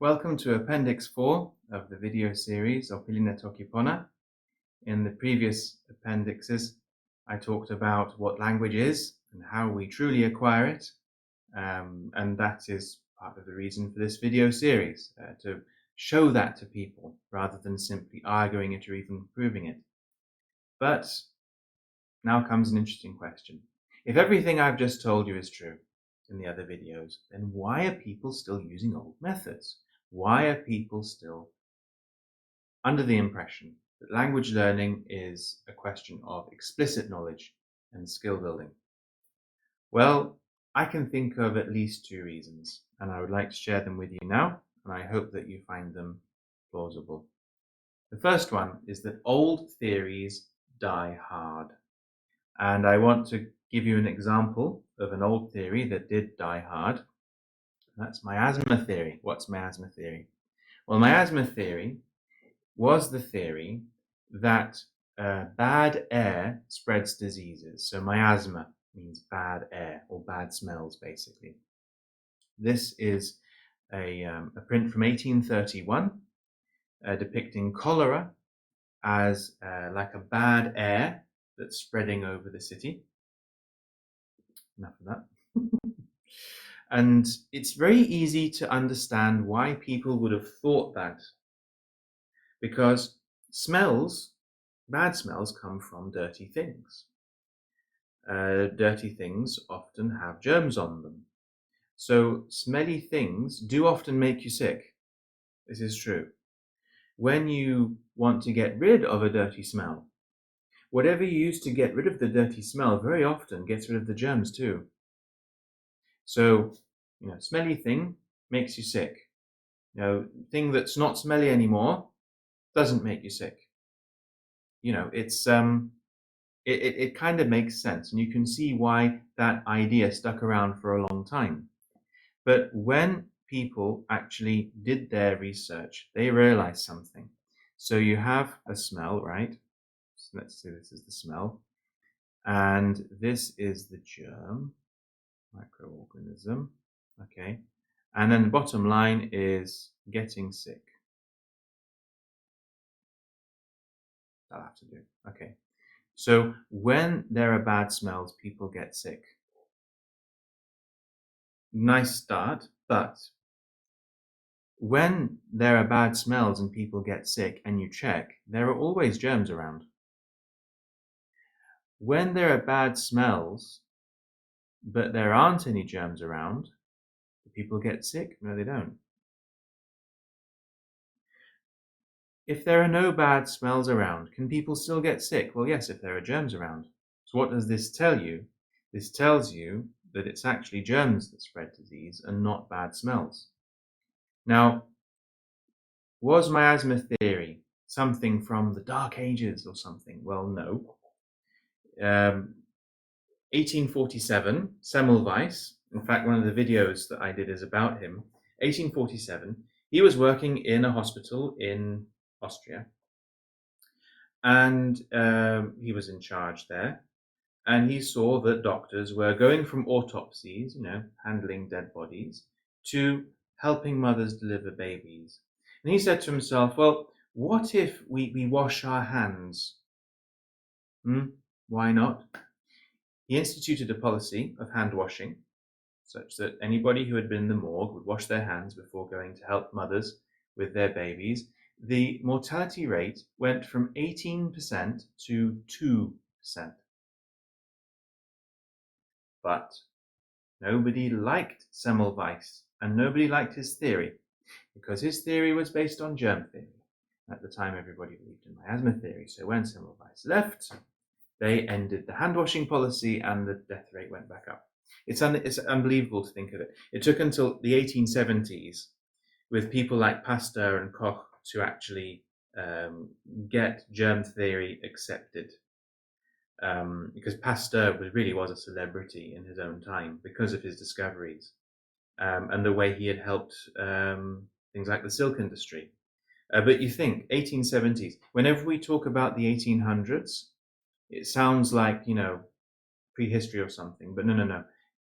Welcome to Appendix 4 of the video series of pilin Toki Pona. In the previous appendixes, I talked about what language is and how we truly acquire it, and that is part of the reason for this video series, to show that to people rather than simply arguing it or even proving it. But now comes an interesting question. If everything I've just told you is true in the other videos, then why are people still using old methods? Why are people still under the impression that language learning is a question of explicit knowledge and skill building? Well, I can think of at least two reasons, and I would like to share them with you now, and I hope that you find them plausible. The first one is that old theories die hard. And I want to give you an example of an old theory that did die hard. That's miasma theory. What's miasma theory? Well, miasma theory was the theory that bad air spreads diseases. So miasma means bad air or bad smells, basically. This is a print from 1831 depicting cholera as like a bad air that's spreading over the city. Enough of that. And it's very easy to understand why people would have thought that, because bad smells come from dirty things. Dirty things often have germs on them. So smelly things do often make you sick. This is true. When you want to get rid of a dirty smell, whatever you use to get rid of the dirty smell very often gets rid of the germs too. So, smelly thing makes you sick. Thing that's not smelly anymore doesn't make you sick. It's it kind of makes sense, and you can see why that idea stuck around for a long time. But when people actually did their research, they realized something. So you have a smell, right? So let's say this is the smell, and this is the germ, microorganism, okay? And then the bottom line is getting sick. That'll have to do, okay. So when there are bad smells, people get sick. Nice start, but when there are bad smells and people get sick and you check, there are always germs around. When there are bad smells, but there aren't any germs around, do people get sick? No, they don't. If there are no bad smells around, can people still get sick? Well, yes, if there are germs around. So what does this tell you? This tells you that it's actually germs that spread disease and not bad smells. Now, was miasma theory something from the Dark Ages or something? Well, no. 1847, Semmelweis, in fact, one of the videos that I did is about him. 1847, he was working in a hospital in Austria, and he was in charge there, and he saw that doctors were going from autopsies, handling dead bodies, to helping mothers deliver babies. And he said to himself, well, what if we wash our hands? Why not? He instituted a policy of hand washing, such that anybody who had been in the morgue would wash their hands before going to help mothers with their babies. The mortality rate went from 18% to 2%. But nobody liked Semmelweis, and nobody liked his theory, because his theory was based on germ theory. At the time, everybody believed in miasma theory. So when Semmelweis left, they ended the hand-washing policy and the death rate went back up. It's unbelievable to think of it. It took until the 1870s with people like Pasteur and Koch to actually get germ theory accepted. Because Pasteur really was a celebrity in his own time because of his discoveries and the way he had helped things like the silk industry. But you think, 1870s, whenever we talk about the 1800s, it sounds like, prehistory or something, but no.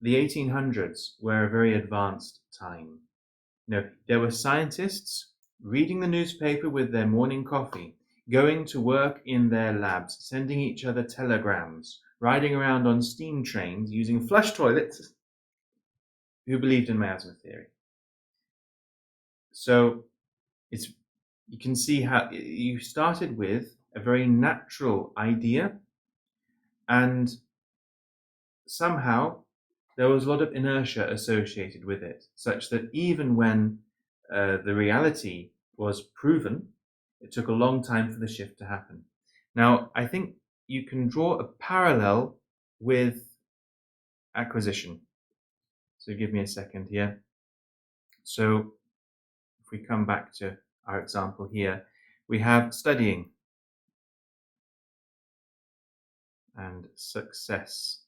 The 1800s were a very advanced time. There were scientists reading the newspaper with their morning coffee, going to work in their labs, sending each other telegrams, riding around on steam trains using flush toilets, who believed in miasma theory. So you can see how you started with a very natural idea, and somehow there was a lot of inertia associated with it, such that even when the reality was proven, it took a long time for the shift to happen. Now, I think you can draw a parallel with acquisition. So give me a second here. So if we come back to our example here, we have studying and success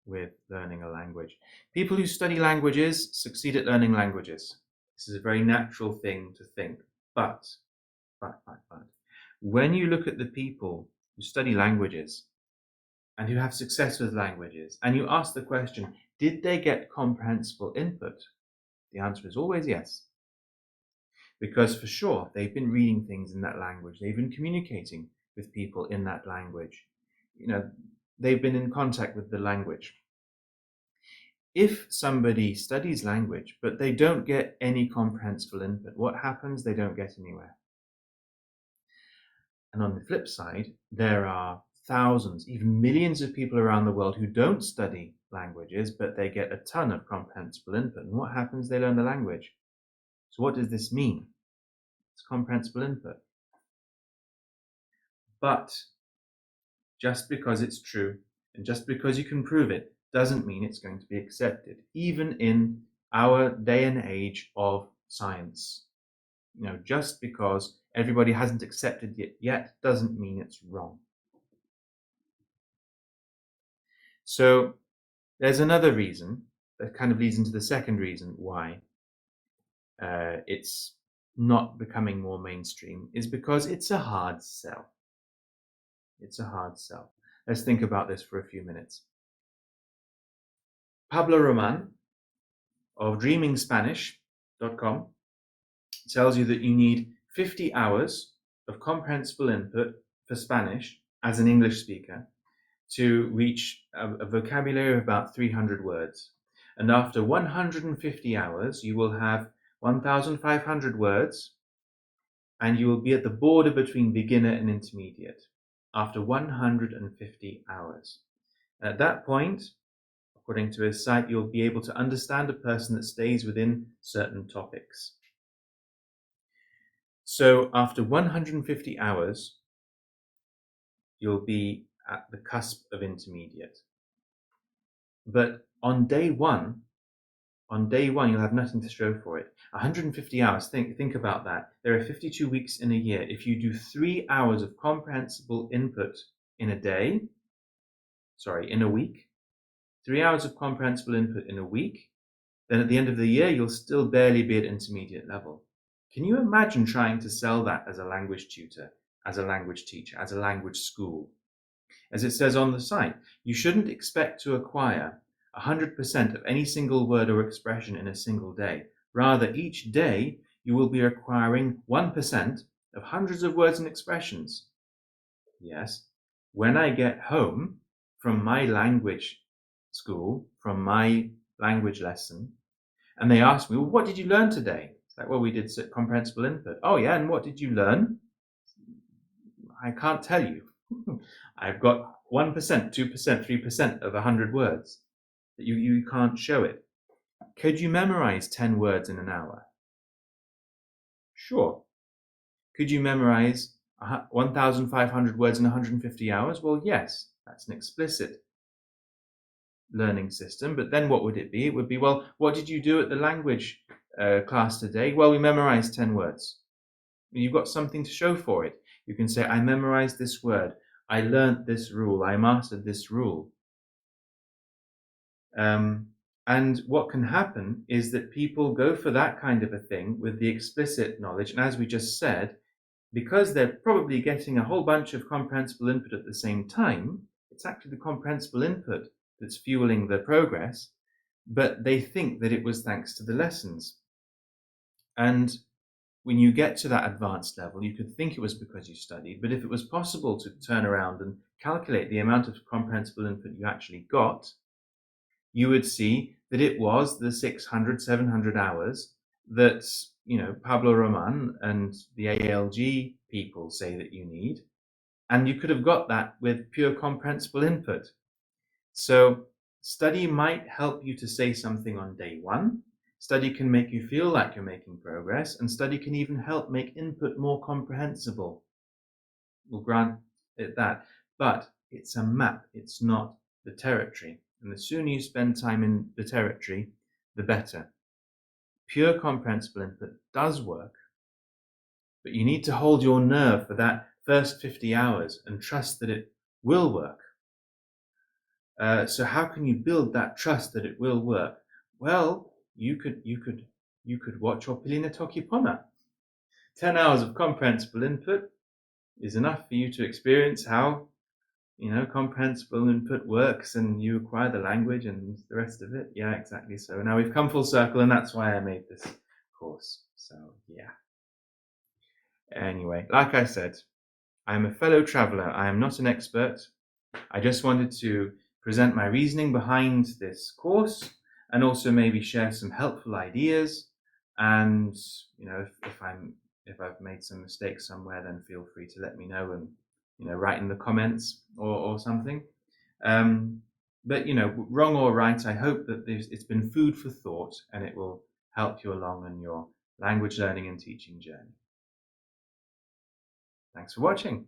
with learning a language. People who study languages succeed at learning languages. This is a very natural thing to think. But, when you look at the people who study languages and who have success with languages, and you ask the question, did they get comprehensible input? The answer is always yes. Because for sure, they've been reading things in that language. They've been communicating with people in that language. They've been in contact with the language. If somebody studies language, but they don't get any comprehensible input, what happens? They don't get anywhere. And on the flip side, there are thousands, even millions of people around the world who don't study languages, but they get a ton of comprehensible input. And what happens? They learn the language. So what does this mean? It's comprehensible input. But just because it's true and just because you can prove it doesn't mean it's going to be accepted, even in our day and age of science. Just because everybody hasn't accepted it yet doesn't mean it's wrong. So there's another reason that kind of leads into the second reason why it's not becoming more mainstream, is because it's a hard sell. It's a hard sell. Let's think about this for a few minutes. Pablo Roman of dreamingspanish.com tells you that you need 50 hours of comprehensible input for Spanish as an English speaker to reach a vocabulary of about 300 words. And after 150 hours, you will have 1,500 words, and you will be at the border between beginner and intermediate after 150 hours. And at that point, according to his site, you'll be able to understand a person that stays within certain topics. So after 150 hours, you'll be at the cusp of intermediate. But on day one, you'll have nothing to show for it. 150 hours, think about that. There are 52 weeks in a year. If you do 3 hours of comprehensible input in a week, 3 hours of comprehensible input in a week, then at the end of the year, you'll still barely be at intermediate level. Can you imagine trying to sell that as a language tutor, as a language teacher, as a language school? As it says on the site, you shouldn't expect to acquire 100% of any single word or expression in a single day. Rather, each day you will be acquiring 1% of hundreds of words and expressions. Yes, when I get home from my language school, from my language lesson, and they ask me, well, what did you learn today? It's like, well, we did comprehensible input. Oh yeah, and what did you learn? I can't tell you. I've got 1%, 2%, 3% of 100 words. You can't show it. Could you memorize 10 words in an hour? Sure. Could you memorize 1,500 words in 150 hours? Well, yes, that's an explicit learning system. But then what would it be? It would be, well, what did you do at the language class today? Well, we memorized 10 words. You've got something to show for it. You can say, I memorized this word. I learned this rule. I mastered this rule. And what can happen is that people go for that kind of a thing with the explicit knowledge. And as we just said, because they're probably getting a whole bunch of comprehensible input at the same time, it's actually the comprehensible input that's fueling the progress, but they think that it was thanks to the lessons. And when you get to that advanced level, you could think it was because you studied, but if it was possible to turn around and calculate the amount of comprehensible input you actually got, you would see that it was the 600, 700 hours that, Pablo Roman and the ALG people say that you need. And you could have got that with pure comprehensible input. So study might help you to say something on day one. Study can make you feel like you're making progress, and study can even help make input more comprehensible. We'll grant it that. But it's a map, it's not the territory. And the sooner you spend time in the territory, the better. Pure comprehensible input does work, but you need to hold your nerve for that first 50 hours and trust that it will work. So how can you build that trust that it will work? Well, you could watch your pilin Toki Pona. 10 hours of comprehensible input is enough for you to experience how comprehensible input works, and you acquire the language and the rest of it. Yeah, exactly. So now we've come full circle, and that's why I made this course. So yeah. Anyway, like I said, I am a fellow traveler. I am not an expert. I just wanted to present my reasoning behind this course, and also maybe share some helpful ideas. And if I've made some mistakes somewhere, then feel free to let me know and write in the comments or something. But wrong or right, I hope that it's been food for thought, and it will help you along on your language learning and teaching journey. Thanks for watching.